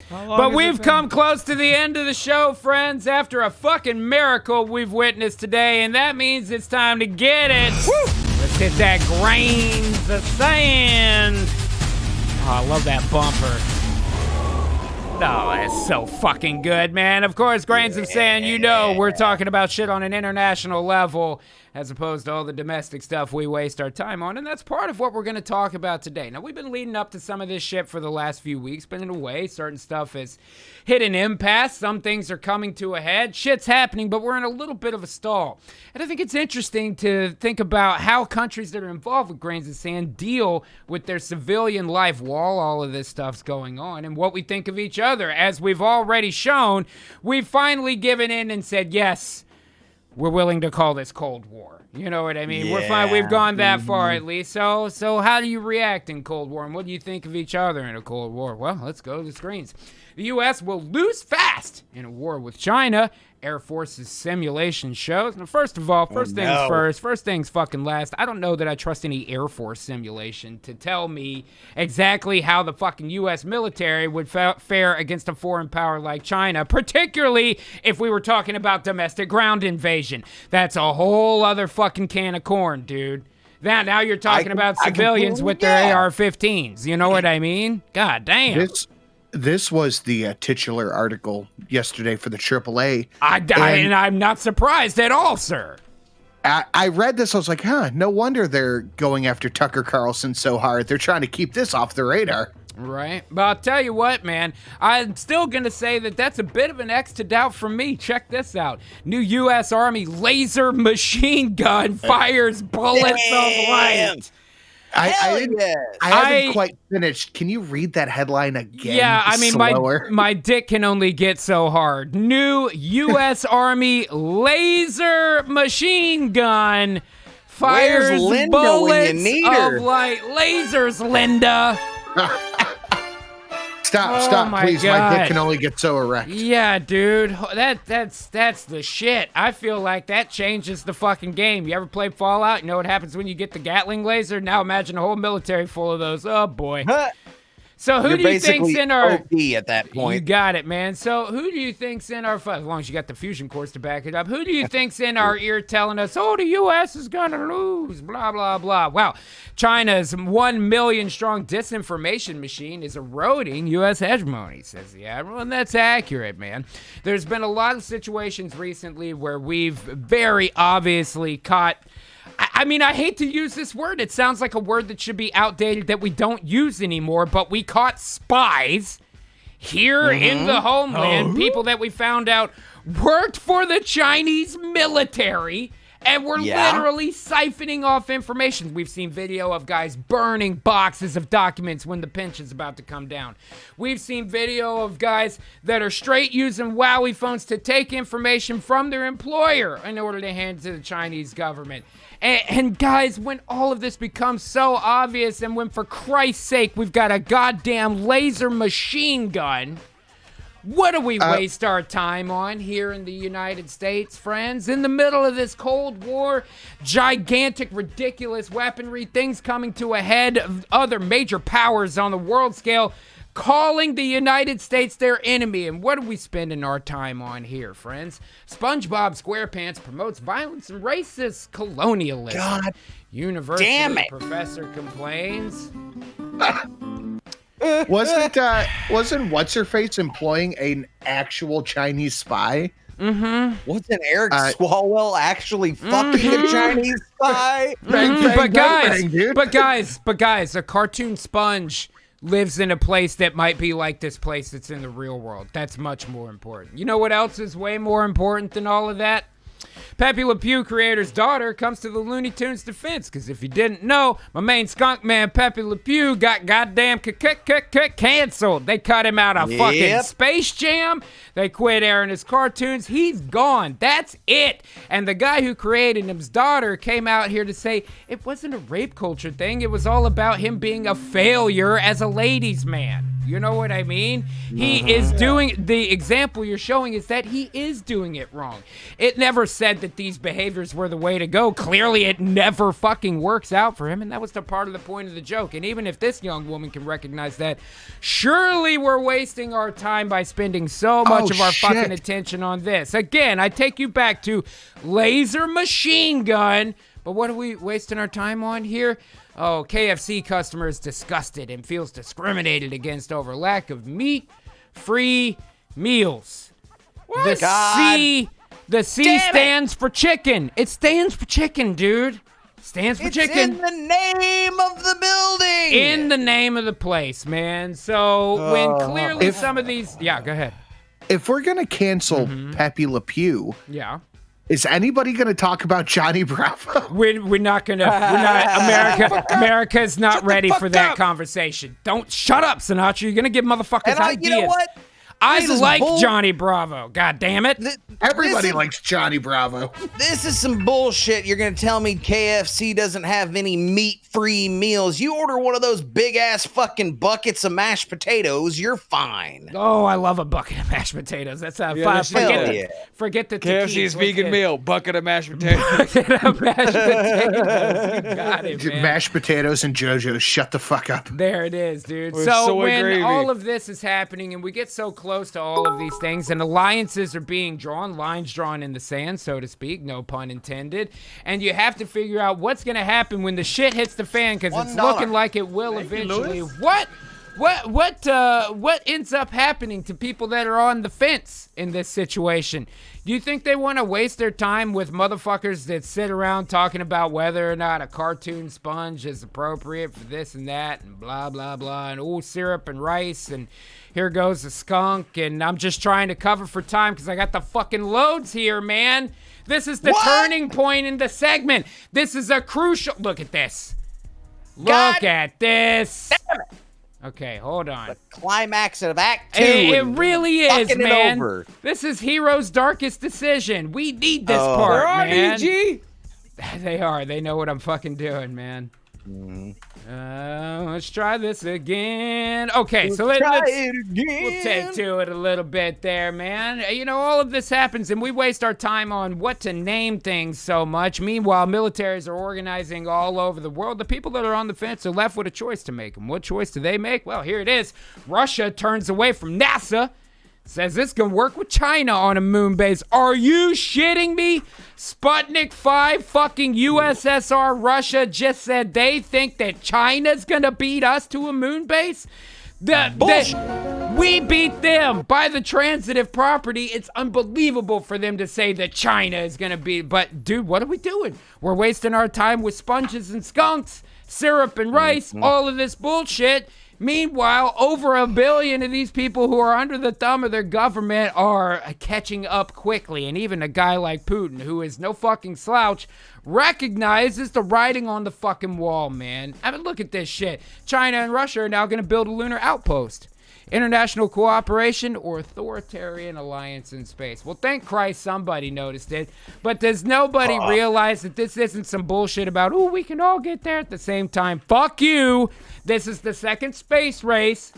But we've come close to the end of the show, friends, after a fucking miracle we've witnessed today, and that means it's time to get it. Woo! Let's hit that grains of sand. Oh, I love that bumper. Oh, that's so fucking good, man. Of course, grains of sand, you know we're talking about shit on an international level as opposed to all the domestic stuff we waste our time on, and that's part of what we're going to talk about today. Now, we've been leading up to some of this shit for the last few weeks, but in a way, certain stuff has hit an impasse. Some things are coming to a head. Shit's happening, but we're in a little bit of a stall. And I think it's interesting to think about how countries that are involved with grains of sand deal with their civilian life while all of this stuff's going on, and what we think of each other. As we've already shown, we've finally given in and said, yes, we're willing to call this Cold War. You know what I mean? Yeah. We're fine. We've gone that far at least. So how do you react in Cold War? And what do you think of each other in a Cold War? Well, let's go to the screens. The U.S. will lose fast in a war with China. Air Force's simulation shows. Now, first of all, first things fucking last. I don't know that I trust any Air Force simulation to tell me exactly how the fucking U.S. military would fare against a foreign power like China, particularly if we were talking about domestic ground invasion. That's a whole other fucking can of corn, dude. Now you're talking about civilians with their AR-15s. You know what I mean? God damn. This was the titular article yesterday for the AAA. And I'm not surprised at all, sir. I read this. I was like, no wonder they're going after Tucker Carlson so hard. They're trying to keep this off the radar. Right. But I'll tell you what, man. I'm still going to say that that's a bit of an X to doubt from me. Check this out. New U.S. Army laser machine gun fires bullets of light. I haven't quite finished. Can you read that headline again? Yeah, I mean, my dick can only get so hard. New U.S. Army laser machine gun fires bullets of light. Lasers, Linda. Stop, please. God. My dick can only get so erect. Yeah, dude. That's the shit. I feel like that changes the fucking game. You ever play Fallout? You know what happens when you get the Gatling laser? Now imagine a whole military full of those. Oh, boy. So who do you think's in our OP at that point? You got it, man. So who do you think's in our as long as you got the fusion cores to back it up? Who do you think's in our ear telling us, "Oh, the U.S. is gonna lose"? Blah blah blah. Well, China's 1 million strong disinformation machine is eroding U.S. hegemony, says the admiral, and that's accurate, man. There's been a lot of situations recently where we've very obviously caught. I mean, I hate to use this word. It sounds like a word that should be outdated that we don't use anymore, but we caught spies here in the homeland, people that we found out worked for the Chinese military and were literally siphoning off information. We've seen video of guys burning boxes of documents when the pinch is about to come down. We've seen video of guys that are straight using Huawei phones to take information from their employer in order to hand it to the Chinese government. And guys, when all of this becomes so obvious and when, for Christ's sake, we've got a goddamn laser machine gun, what do we waste our time on here in the United States, friends? In the middle of this Cold War, gigantic, ridiculous weaponry, things coming to a head of other major powers on the world scale, calling the United States their enemy. And what are we spending our time on here, friends? SpongeBob SquarePants promotes violence and racist colonialism. God University professor complains. Wasn't what's-her-face employing an actual Chinese spy? Mm-hmm. Wasn't Eric Swalwell actually fucking a Chinese spy? But guys, a cartoon sponge lives in a place that might be like this place that's in the real world. That's much more important. You know what else is way more important than all of that? Pepe Le Pew creator's daughter comes to the Looney Tunes defense, because if you didn't know, my main skunk man Pepe Le Pew got goddamn canceled. They cut him out of fucking Space Jam. They quit airing his cartoons. He's gone. That's it. And the guy who created him's daughter came out here to say it wasn't a rape culture thing. It was all about him being a failure as a ladies' man. You know what I mean? He is doing, the example you're showing is that he is doing it wrong. It never said that these behaviors were the way to go. Clearly, it never fucking works out for him, and that was the part of the point of the joke. And even if this young woman can recognize that, surely we're wasting our time by spending so much of our fucking attention on this. Again, I take you back to laser machine gun, but what are we wasting our time on here? Oh, KFC customer is disgusted and feels discriminated against over lack of meat-free meals. What? The C stands for chicken. It stands for chicken, dude. Stands for chicken. In the name of the building. In the name of the place, man. So when clearly some of these... Yeah, go ahead. If we're going to cancel Pepe Le Pew... Yeah. Is anybody going to talk about Johnny Bravo? We're not going to. America's not ready for that conversation. Don't shut up, Sinatra. You're going to give motherfuckers ideas. You know what? I like Johnny Bravo. God damn it. Everybody likes Johnny Bravo. This is some bullshit. You're going to tell me KFC doesn't have any meat-free meals. You order one of those big-ass fucking buckets of mashed potatoes, you're fine. Oh, I love a bucket of mashed potatoes. That's a forget the KFC's vegan meal, bucket of mashed potatoes. Bucket of mashed potatoes. You got it, man. Mashed potatoes and JoJo's, shut the fuck up. There it is, dude. With So soy when gravy. all of this is happening and we get so close to all of these things and alliances are being drawn, lines drawn in the sand, so to speak, no pun intended, and you have to figure out what's going to happen when the shit hits the fan, because it's looking like it will eventually. What ends up happening to people that are on the fence in this situation? Do you think they want to waste their time with motherfuckers that sit around talking about whether or not a cartoon sponge is appropriate for this and that and blah, blah, blah, and syrup and rice and here goes a skunk, and I'm just trying to cover for time because I got the fucking loads here, man. This is the turning point in the segment. This is a crucial... Look at this. Look at this. Damn it. Okay, hold on. The climax of Act 2. It really is, man. Over. This is Hero's darkest decision. We need this part, man. EG. They are. They know what I'm fucking doing, man. Let's try this again. Okay, so let's we'll take to it a little bit there, man. You know, all of this happens, and we waste our time on what to name things so much. Meanwhile, militaries are organizing all over the world. The people that are on the fence are left with a choice to make. And what choice do they make? Well, here it is. Russia turns away from NASA. Says it's gonna work with China on a moon base. Are you shitting me? Sputnik 5 fucking USSR Russia just said they think that China's gonna beat us to a moon base? We beat them by the transitive property. It's unbelievable for them to say that China is gonna be, but dude, what are we doing? We're wasting our time with sponges and skunks, syrup and rice, all of this bullshit. Meanwhile, over 1 billion of these people who are under the thumb of their government are catching up quickly. And even a guy like Putin, who is no fucking slouch, recognizes the writing on the fucking wall, man. I mean, look at this shit. China and Russia are now going to build a lunar outpost. International cooperation or authoritarian alliance in space. Well, thank Christ somebody noticed it. But does nobody realize that this isn't some bullshit about, oh, we can all get there at the same time? Fuck you. This is the second space race.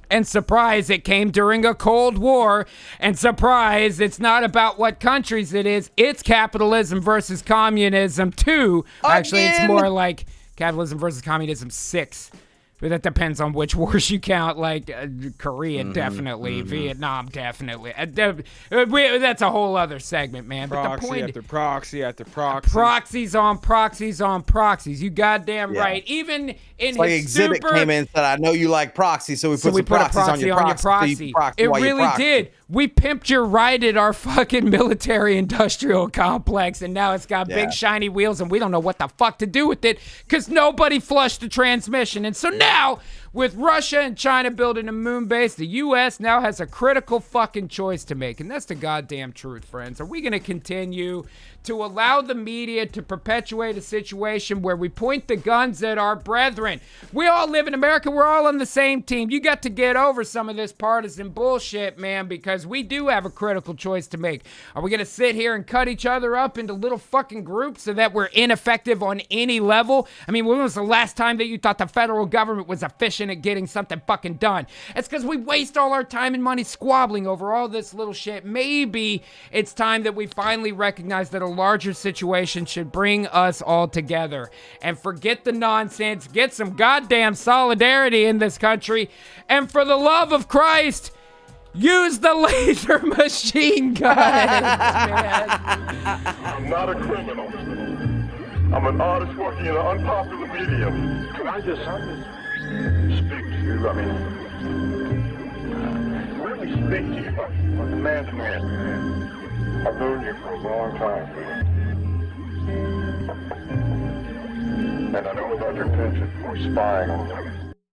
And surprise, it came during a Cold War. And surprise, it's not about what countries it is. It's capitalism versus communism, too. Actually, it's more like capitalism versus communism 6. But that depends on which wars you count, like Korea, definitely, Vietnam, definitely. That's a whole other segment, man. But Proxy the point, after proxy after proxy. Proxies on proxies on proxies. You goddamn right. Even in it's like his Exhibit super... came in and said, I know you like proxy, so we put some proxies on your proxy. It really did. We pimped your ride at our fucking military-industrial complex, and now it's got big shiny wheels, and we don't know what the fuck to do with it because nobody flushed the transmission. And so now, with Russia and China building a moon base, the U.S. now has a critical fucking choice to make, and that's the goddamn truth, friends. Are we going to continue to allow the media to perpetuate a situation where we point the guns at our brethren? We all live in America. We're all on the same team. You got to get over some of this partisan bullshit, man, because we do have a critical choice to make. Are we going to sit here and cut each other up into little fucking groups so that we're ineffective on any level? I mean, when was the last time that you thought the federal government was efficient passion at getting something fucking done. It's because we waste all our time and money squabbling over all this little shit. Maybe it's time that we finally recognize that a larger situation should bring us all together. And forget the nonsense. Get some goddamn solidarity in this country. And for the love of Christ, use the laser machine guns, man. I'm not a criminal. I'm an artist working in an unpopular medium. Can I just speak to you? I mean, really speak to you like a man to man. I've known you for a long time. And I know about your penchant for spying on women.